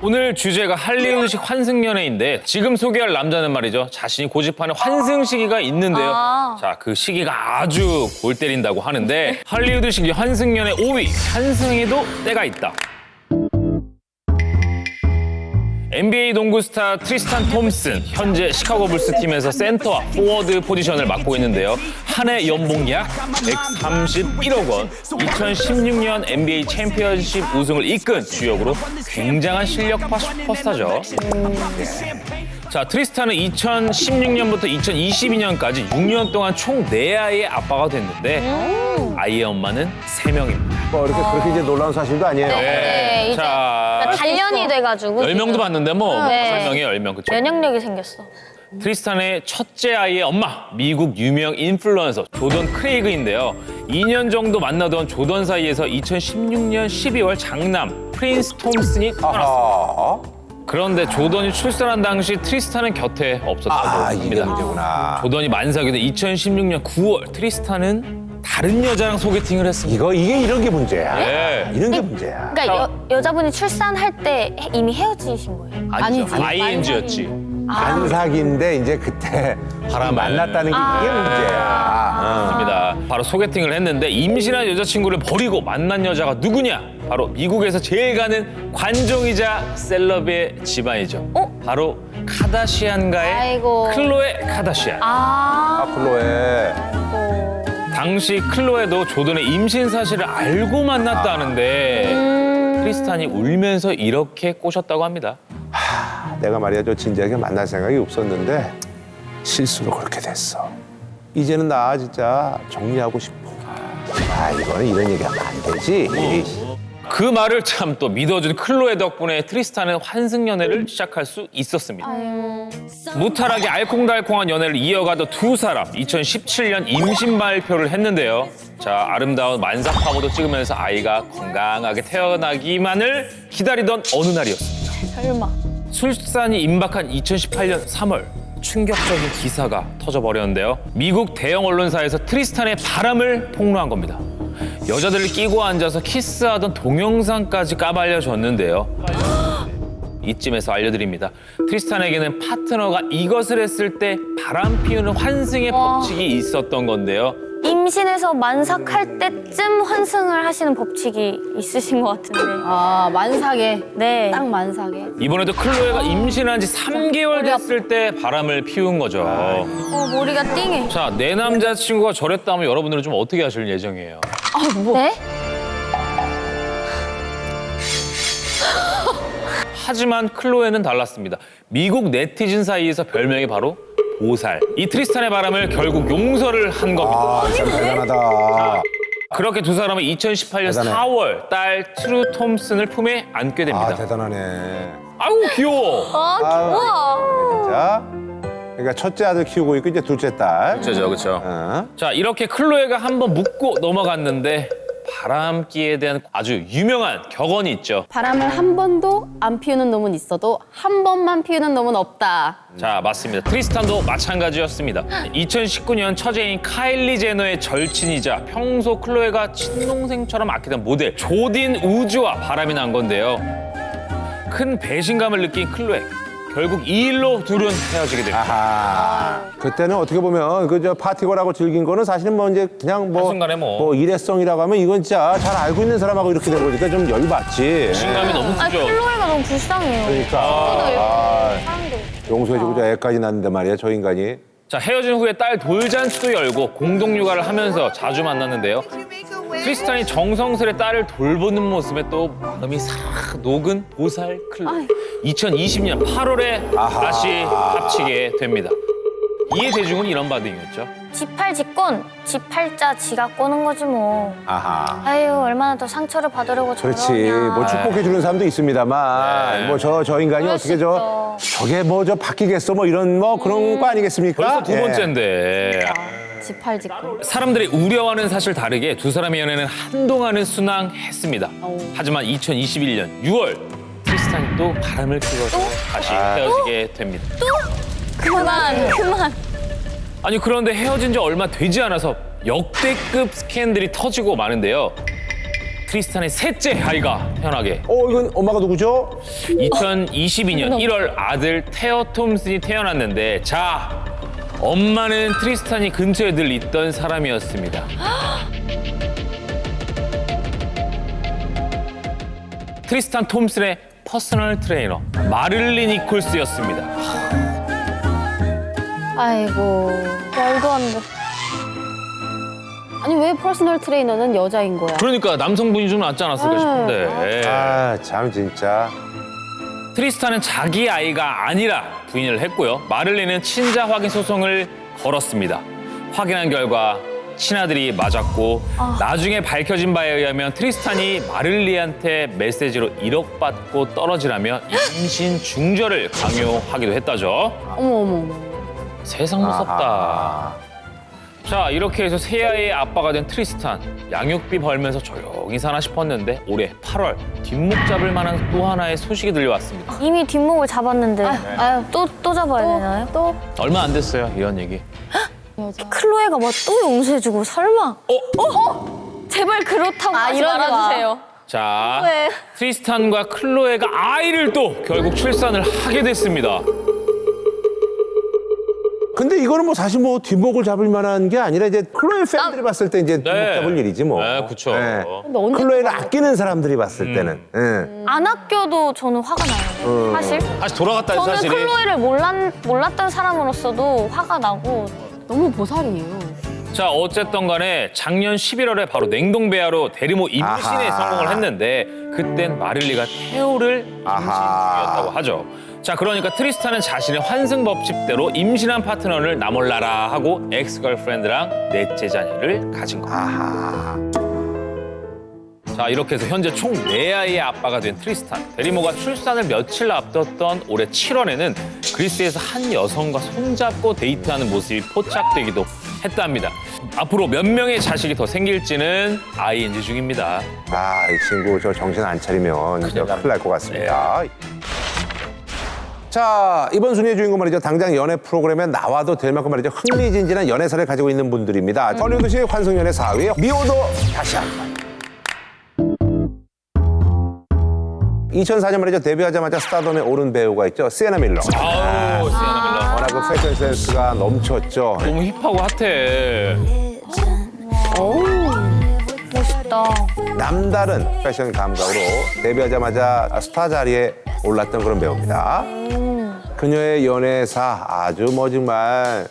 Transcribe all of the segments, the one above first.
오늘 주제가 할리우드식 환승연애인데 지금 소개할 남자는 말이죠. 자신이 고집하는 환승 시기가 있는데요. 자, 그 시기가 아주 골 때린다고 하는데 할리우드식 환승연애 5위, 환승에도 때가 있다. NBA 농구 스타 트리스탄 톰슨, 현재 시카고 불스 팀에서 센터와 포워드 포지션을 맡고 있는데요. 한 해 연봉 약 131억 원, 2016년 NBA 챔피언십 우승을 이끈 주역으로 굉장한 실력파 슈퍼스타죠. 자, 트리스탄은 2016년부터 2022년까지 6년 동안 총 4아이의 아빠가 됐는데 아이의 엄마는 3명입니다. 뭐 이렇게 그렇게 이제 놀라운 사실도 아니에요. 네, 이제 자, 단련이 돼가지고 10명도 봤는데 뭐 네. 5명에 10명, 그쵸? 면역력이 생겼어. 트리스탄의 첫째 아이의 엄마, 미국 유명 인플루언서 조던 크레이그인데요. 2년 정도 만나던 조던 사이에서 2016년 12월 장남 프린스 톰슨이 태어났습니다. 아하. 그런데 조던이 출산한 당시 트리스탄은 곁에 없었다고 이게 합니다. 문제구나. 조던이 만삭이 된 2016년 9월 트리스탄은 다른 여자랑 소개팅을 했습니다. 이게 이런 게 문제야. 네. 이런 게 문제야. 그러니까 여자분이 출산할 때 이미 헤어지신 거예요. 아니죠. ING였지. 반삭인데 이제 그때 바람을. 만났다는 게 이게 문제야. 입니다. 바로 소개팅을 했는데 임신한 여자친구를 버리고 만난 여자가 누구냐? 바로 미국에서 제일 가는 관종이자 셀럽의 집안이죠. 바로 카다시안가의 아이고. 클로에 카다시안. 클로에. 당시 클로에도 조던의 임신 사실을 알고 만났다는데 트리스탄이 울면서 이렇게 꼬셨다고 합니다. 내가 말이야 저 진지하게 만날 생각이 없었는데 실수로 그렇게 됐어. 이제는 나 진짜 정리하고 싶어. 이거는 이런 얘기하면 안 되지. 그 말을 참 또 믿어준 클로에 덕분에 트리스탄은 환승연애를 시작할 수 있었습니다. 무탈하게 알콩달콩한 연애를 이어가던 두 사람 2017년 임신 발표를 했는데요. 자, 아름다운 만삭화보도 찍으면서 아이가 건강하게 태어나기만을 기다리던 어느 날이었습니다. 설마. 출산이 임박한 2018년 3월 충격적인 기사가 터져버렸는데요. 미국 대형 언론사에서 트리스탄의 바람을 폭로한 겁니다. 여자들을 끼고 앉아서 키스하던 동영상까지 까발려졌는데요. 이쯤에서 알려드립니다. 트리스탄에게는 파트너가 이것을 했을 때 바람 피우는 환승의 법칙이 있었던 건데요. 임신해서 만삭할 때쯤 환승을 하시는 법칙이 있으신 것 같은데. 만삭에. 네. 딱 만삭에. 이번에도 클로에가 임신한 지 3개월 됐을 때 바람을 피운 거죠. 머리가 띵해. 자, 내 남자친구가 저랬다면 여러분들은 좀 어떻게 하실 예정이에요? 네? 하지만 클로에는 달랐습니다. 미국 네티즌 사이에서 별명이 바로 보살. 이 트리스탄의 바람을 결국 용서를 한 겁니다. 참 대단하다. 그렇게 두 사람은 2018년 대단해. 4월 딸 트루 톰슨을 품에 안게 됩니다. 대단하네. 아우 귀여워. 우와. 진짜. 그러니까 첫째 아들 키우고 있고 이제 둘째 딸. 그렇죠, 그렇죠. 어. 자, 이렇게 클로에가 한번 묻고 넘어갔는데 바람기에 대한 아주 유명한 격언이 있죠. 바람을 한 번도 안 피우는 놈은 있어도 한 번만 피우는 놈은 없다. 자, 맞습니다. 트리스탄도 마찬가지였습니다. 2019년 처제인 카일리 제너의 절친이자 평소 클로에가 친동생처럼 아끼던 모델 조딘 우즈와 바람이 난 건데요. 큰 배신감을 느낀 클로에. 결국 이 일로 둘은 헤어지게 됩니다. 아하. 그때는 어떻게 보면 그 저 파티거라고 즐긴 거는 사실은 뭐 이제 그냥 뭐, 한순간에 뭐. 일회성이라고 하면 이건 진짜 잘 알고 있는 사람하고 이렇게 된 거니까 좀 열받지. 배신감이 너무 크죠. 클로에가 너무 불쌍해요. 그러니까 사람들. 용서해주고 저 애까지 낳는데 말이야 저 인간이. 자, 헤어진 후에 딸 돌잔치도 열고 공동 육아를 하면서 자주 만났는데요. 트리스탄이 정성스레 딸을 돌보는 모습에 또 마음이 싹 녹은 보살 클로. 2020년 8월에 다시 합치게 됩니다. 이에 대중은 이런 반응이었죠. 지팔 직권, 지팔자 지가 꼬는 거지 뭐. 아하. 아유 얼마나 더 상처를 받으려고 그렇지. 저러냐. 뭐 축복해주는 사람도 있습니다만, 네. 뭐 저 인간이 그럴 어떻게 수 저게 뭐 저 바뀌겠어 뭐 이런 뭐 그런 거 아니겠습니까? 벌써 두 예. 번째인데 지팔 짓고. 사람들이 우려와는 사실 다르게 두 사람의 연애는 한동안은 순항했습니다. 하지만 2021년 6월 트리스탄이 또 바람을 피워서 다시 헤어지게 됩니다. 그만. 아니 그런데 헤어진 지 얼마 되지 않아서 역대급 스캔들이 터지고 마는데요. 트리스탄의 셋째 아이가 태어나게 이건 엄마가 누구죠? 2022년 1월 아들 테어 톰슨이 태어났는데 자, 엄마는 트리스탄이 근처에 늘 있던 사람이었습니다. 트리스탄 톰슨의 퍼스널 트레이너 마를리 니콜스였습니다. 아이고. 말도 안 돼. 아니 왜 퍼스널 트레이너는 여자인 거야? 그러니까 남성분이 좀 낫지 않았을까 싶은데 참 진짜. 트리스탄은 자기 아이가 아니라 부인을 했고요. 마를리는 친자 확인 소송을 걸었습니다. 확인한 결과 친아들이 맞았고 나중에 밝혀진 바에 의하면 트리스탄이 마를리한테 메시지로 1억 받고 떨어지라며 임신 중절을 강요하기도 했다죠. 어머. 세상 무섭다. 자, 이렇게 해서 세 아이의 아빠가 된 트리스탄. 양육비 벌면서 조용히 사나 싶었는데 올해 8월 뒷목 잡을 만한 또 하나의 소식이 들려왔습니다. 이미 뒷목을 잡았는데 아유. 또 잡아야 되나요? 또 얼마 안 됐어요, 이런 얘기. 여자. 클로에가 뭐 또 용서해주고 설마? 제발 그렇다고 하지 이러지 마. 말아주세요. 자, 왜? 트리스탄과 클로에가 아이를 또 결국 출산을 하게 됐습니다. 근데 이거는 뭐 사실 뭐 뒷목을 잡을 만한 게 아니라 이제 클로에 팬들이 봤을 때 이제 뒷목 잡을 일이지 뭐. 네, 그쵸. 근데 언제 클로에를 아끼는 사람들이 봤을 때는. 예. 안 아껴도 저는 화가 나요. 사실. 다시 돌아갔다, 저는 사실이. 클로에를 몰랐던 사람으로서도 화가 나고 너무 보살이에요. 자, 어쨌든 간에 작년 11월에 바로 냉동배아로 대리모 임신에 아하. 성공을 했는데 그땐 마릴리가 태우를 임신 아하. 중이었다고 하죠. 자, 그러니까 트리스탄은 자신의 환승 법칙대로 임신한 파트너를 나 몰라라 하고 엑스걸프렌드랑 넷째 자녀를 가진 겁니다. 아하. 자, 이렇게 해서 현재 총 4아이의 아빠가 된 트리스탄. 대리모가 출산을 며칠 앞뒀던 올해 7월에는 그리스에서 한 여성과 손잡고 데이트하는 모습이 포착되기도 했답니다. 앞으로 몇 명의 자식이 더 생길지는 ING 중입니다. 이 친구 저 정신 안 차리면 진짜 큰일 날 것 같습니다. 자, 이번 순위의 주인공 말이죠. 당장 연애 프로그램에 나와도 될 만큼 말이죠. 흥미진진한 연애사를 가지고 있는 분들입니다. 헐리우드시 환승연애 4위 미오도 다시 한 번. 2004년 말이죠. 데뷔하자마자 스타덤에 오른 배우가 있죠. 시에나 밀러. 아우, 시아나 밀러. 워낙 그 패션 센스가 넘쳤죠. 너무 힙하고 핫해. 멋있다. 남다른 패션 감각으로 데뷔하자마자 스타 자리에 올랐던 그런 배우입니다. 그녀의 연애사 아주 뭐 정말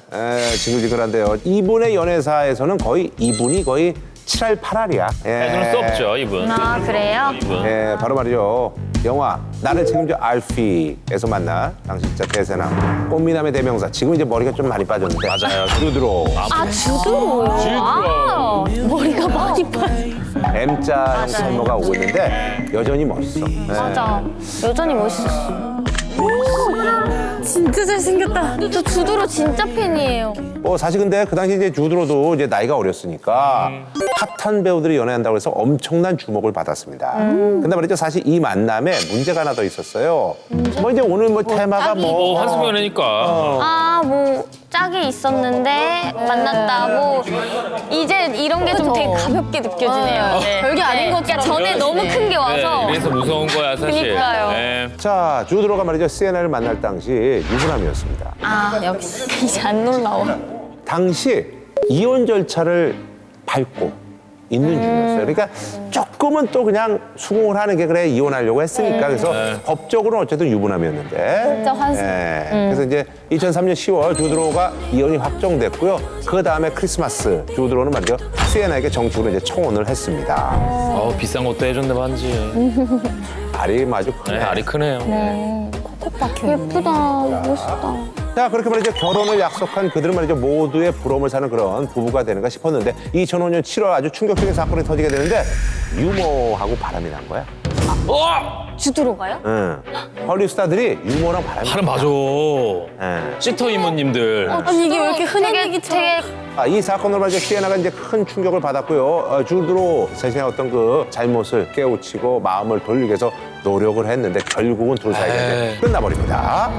지글지글한데요. 이분의 연애사에서는 거의 이분이 거의 7할 8할이야. 빼놓을 수 없죠, 이분. 아, 그래요? 이분. 바로 말이죠. 영화 나를 책임져 알피에서 만난 당시 진짜 대세나 꽃미남의 대명사. 지금 이제 머리가 좀 많이 빠졌는데. 맞아요. 주드로. 아, 주드로요? 아, 머리가 많이 빠져. M자 탈모가 오고 있는데 여전히 멋있어. 맞아. 여전히 멋있었어. 진짜 잘생겼다. 저 주드로 진짜 팬이에요. 사실 근데 그 당시 이제 주드로도 이제 나이가 어렸으니까 핫한 배우들이 연애한다고 해서 엄청난 주목을 받았습니다. 근데 말이죠. 사실 이 만남에 문제가 하나 더 있었어요. 뭐 이제 오늘 뭐 테마가 뭐. 환승연애니까. 아, 뭐 짝이 있었는데 만났다. 뭐 이제 이런 게 좀 되게 가볍게 느껴지네요. 네. 별게 아닌 그러니까 것처럼. 전에 너무 큰 게 와서. 네, 이래서 무서운 거야, 사실. 그러니까요. 네. 자, 주드로가 말이죠. 시에나를 만날 당시 유부남이었습니다. 아, 역시 이제 안 놀라워. 당시 이혼 절차를 밟고 있는 중이었어요. 그러니까 조금은 또 그냥 수긍을 하는 게 그래 이혼하려고 했으니까 그래서 법적으로는 어쨌든 유부남이었는데. 진짜 환승. 그래서 이제 2003년 10월 주드로가 이혼이 확정됐고요. 그 다음에 크리스마스 주드로는 말이죠 시에나에게 정식으로 이제 청혼을 했습니다. 비싼 것도 해줬네, 반지. 알이 아주 네, 크네. 알이 크네요. 예쁘다. 멋있다. 자, 그렇게 말이죠. 결혼을 약속한 그들은 말이죠. 모두의 부러움을 사는 그런 부부가 되는가 싶었는데 2005년 7월 아주 충격적인 사건이 터지게 되는데 유머하고 바람이 난 거야. 주드로가요? 응. 헐리우드 스타들이 유머랑 바람이 바람 맞아. 예. 시터 이모님들. 아니 이게 왜 이렇게 흔한 되게 얘기처럼. 이 사건으로 말이죠. 시에나가 이제 큰 충격을 받았고요. 주드로 자신의 어떤 그 잘못을 깨우치고 마음을 돌리기 위해서 노력을 했는데 결국은 둘 사이가 이제 끝나버립니다.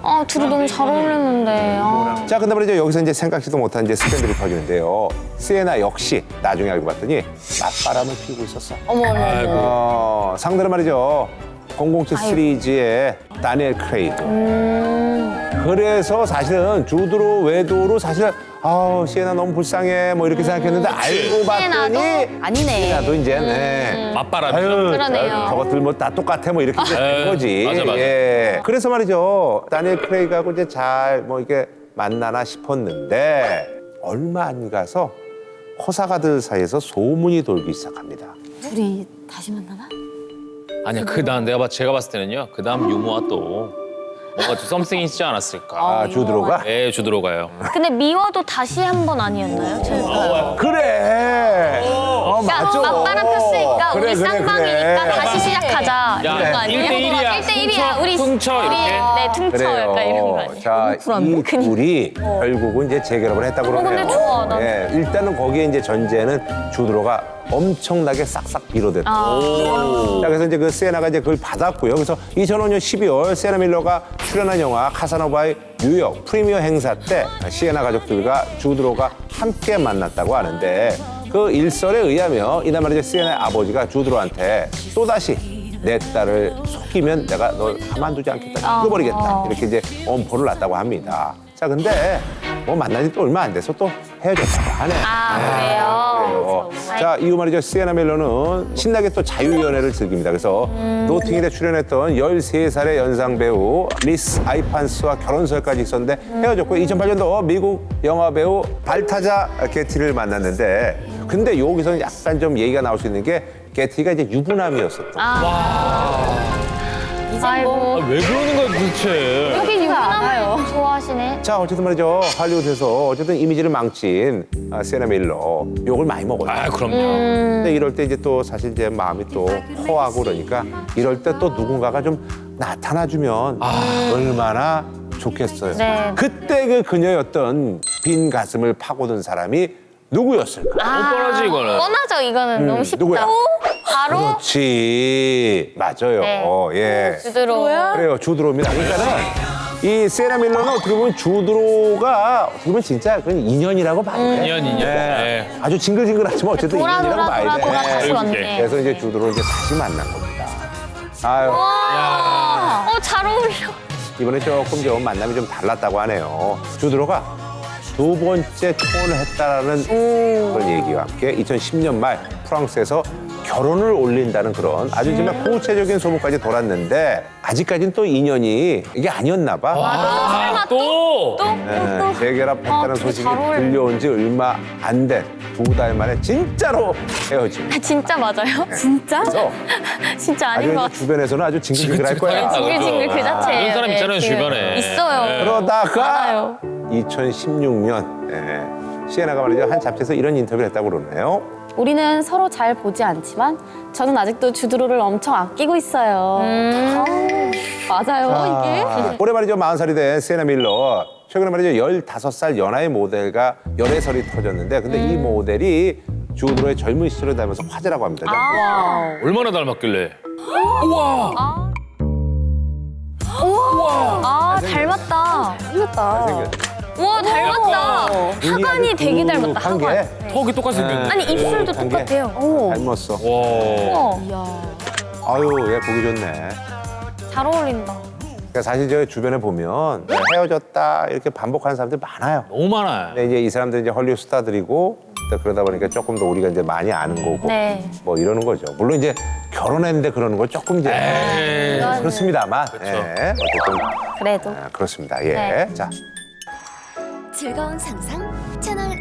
아, 둘이 너무 잘 어울리는데. 아. 자, 근데 말이죠. 여기서 이제 생각지도 못한 이제 스캔들이 터지는데요. 시에나 역시 나중에 알고 봤더니 맞바람을 피우고 있었어. 어머, 어머, 어머. 상대는 말이죠. 007 시리즈의 다니엘 크레이그. 그래서 사실은 주드로 외도로 사실 시에나 너무 불쌍해 뭐 이렇게 생각했는데 알고 봤더니 아니네. 시에나도 이제 네. 맞바람이죠. 그러네요. 저것들 뭐 다 똑같아 뭐 이렇게 이제 된 거지. 맞아, 맞아. 예. 그래서 말이죠. 다니엘 크레이그하고 이제 잘 뭐 이게 만나나 싶었는데 얼마 안 가서 호사가들 사이에서 소문이 돌기 시작합니다. 둘이 다시 만나나? 아니야, 제가 봤을 때는요. 그 다음 유모와 또 뭔가 좀 썸씽이 있지 않았을까. 주드로가? 네, 주드로가요. 근데 미워도 다시 한 번 아니었나요? 그래. 맞아. 맞바람 폈으니까 그래, 우리 그래, 쌍방이니까 그래. 다시 시작하자. 이런 거 아니에요? 1대1이야. 1대1이야. 우리 퉁쳐, 이렇게? 네, 퉁쳐 약간 이런 거 아니에요? 자, 이 둘이 결국은 이제 재결합을 했다고 그러네요. 근데 좋아, 나. 예, 일단은 거기에 이제 전제는 주드로가 엄청나게 싹싹 비로됐다. 자, 그래서 이제 그 시에나가 이제 그걸 받았고요. 그래서 2005년 12월 시에나 밀러가 출연한 영화 카사노바의 뉴욕 프리미어 행사 때 시에나 가족들과 주드로가 함께 만났다고 하는데 그 일설에 의하면 이날 말이죠. 시에나의 아버지가 주드로한테 또다시 내 딸을 속이면 내가 널 가만두지 않겠다, 죽여버리겠다 이렇게 이제 엄포를 놨다고 합니다. 자, 근데 뭐 만난 지 또 얼마 안 돼서 또 헤어졌다고 하네. 그래요? 자, 이후 말이죠. 시에나 밀러는 신나게 또 자유연애를 즐깁니다. 그래서 노팅힐에 출연했던 13살의 연상 배우 리스 아이판스와 결혼설까지 있었는데 헤어졌고 2008년도 미국 영화 배우 발타자 게티를 만났는데 근데 여기서는 약간 좀 얘기가 나올 수 있는 게 게티가 이제 유부남이었었던. 이제 뭐 왜 그러는 거야, 도대체? 여기 알아요. 유부남을 좋아하시네. 자, 어쨌든 말이죠. 할리우드에서 어쨌든 이미지를 망친 시에나 밀러 욕을 많이 먹어요. 아, 그럼요. 근데 이럴 때 이제 또 사실 이제 마음이 또 허하고 그러니까 이럴 때 또 누군가가 좀 나타나주면 얼마나 좋겠어요. 네. 그때 그 그녀였던 빈 가슴을 파고든 사람이 누구였을까? 뻔하지, 이거는. 뻔하죠, 이거는. 너무 쉽다. 누구야? 바로 그렇지. 맞아요. 네. 예. 주드로. 그래요. 주드로입니다. 그러니까는 이 시에나 밀러는 어떻게 보면 주드로가 어떻게 보면 진짜 그건 인연이라고 봐야 돼. 인연. 네. 아주 징글징글하지만 어쨌든 돌아, 인연이라고 돌아, 봐야 돼. 돌아, 돌아 다시 네. 왔네. 그래서 이제 주드로 이제 다시 만난 겁니다. 아유, 잘 어울려. 이번에 조금 좀 만남이 좀 달랐다고 하네요. 주드로가 두 번째 초혼을 했다라는 그런 얘기와 함께 2010년 말 프랑스에서 결혼을 올린다는 그런 아주 정말 구체적인 소문까지 돌았는데 아직까지는 또 인연이 이게 아니었나 봐. 아, 또? 재결합했다는 되게 소식이 잘 어울려. 들려온 지 얼마 안 된 2달 만에 진짜로 헤어집니다. 진짜 맞아요? 진짜? 그래서 진짜 아닌 아주 것 이제 같아. 주변에서는 아주 징글징글할 거야. 징글징글 그 자체예요. 이런 사람 있잖아요, 네, 주변에. 있어요. 그러다가 많아요. 2016년 시에나가 말이죠. 한 잡지에서 이런 인터뷰를 했다고 그러네요. 우리는 서로 잘 보지 않지만 저는 아직도 주드로를 엄청 아끼고 있어요. 맞아요, 이게? 올해 말이죠. 40살이 된 시에나 밀러. 최근에 말이죠. 15살 연하의 모델과 열애설이 터졌는데 근데 이 모델이 주드로의 젊은 시절을 닮아서 화제라고 합니다. 얼마나 닮았길래? 닮았다. 생겼다. 생겼죠. 우와, 닮았다. 혈관이 되게 닮았다, 한 게. 혈관. 턱이 똑같이 생겼네. 아니, 입술도 한 게. 똑같아요. 닮았어. 와. 아유, 얘 보기 좋네. 잘 어울린다. 그러니까 사실 저 주변에 보면 헤어졌다 이렇게 반복하는 사람들이 많아요. 너무 많아요. 근데 이제 이 사람들이 이제 헐리우드 스타들이고 또 그러다 보니까 조금 더 우리가 이제 많이 아는 거고 네. 뭐 이러는 거죠. 물론 이제 결혼했는데 그러는 거 조금 이제 에이. 그렇습니다만 예, 어쨌든 그래도. 그렇습니다. 예. 네. 자. 즐거운 상상 채널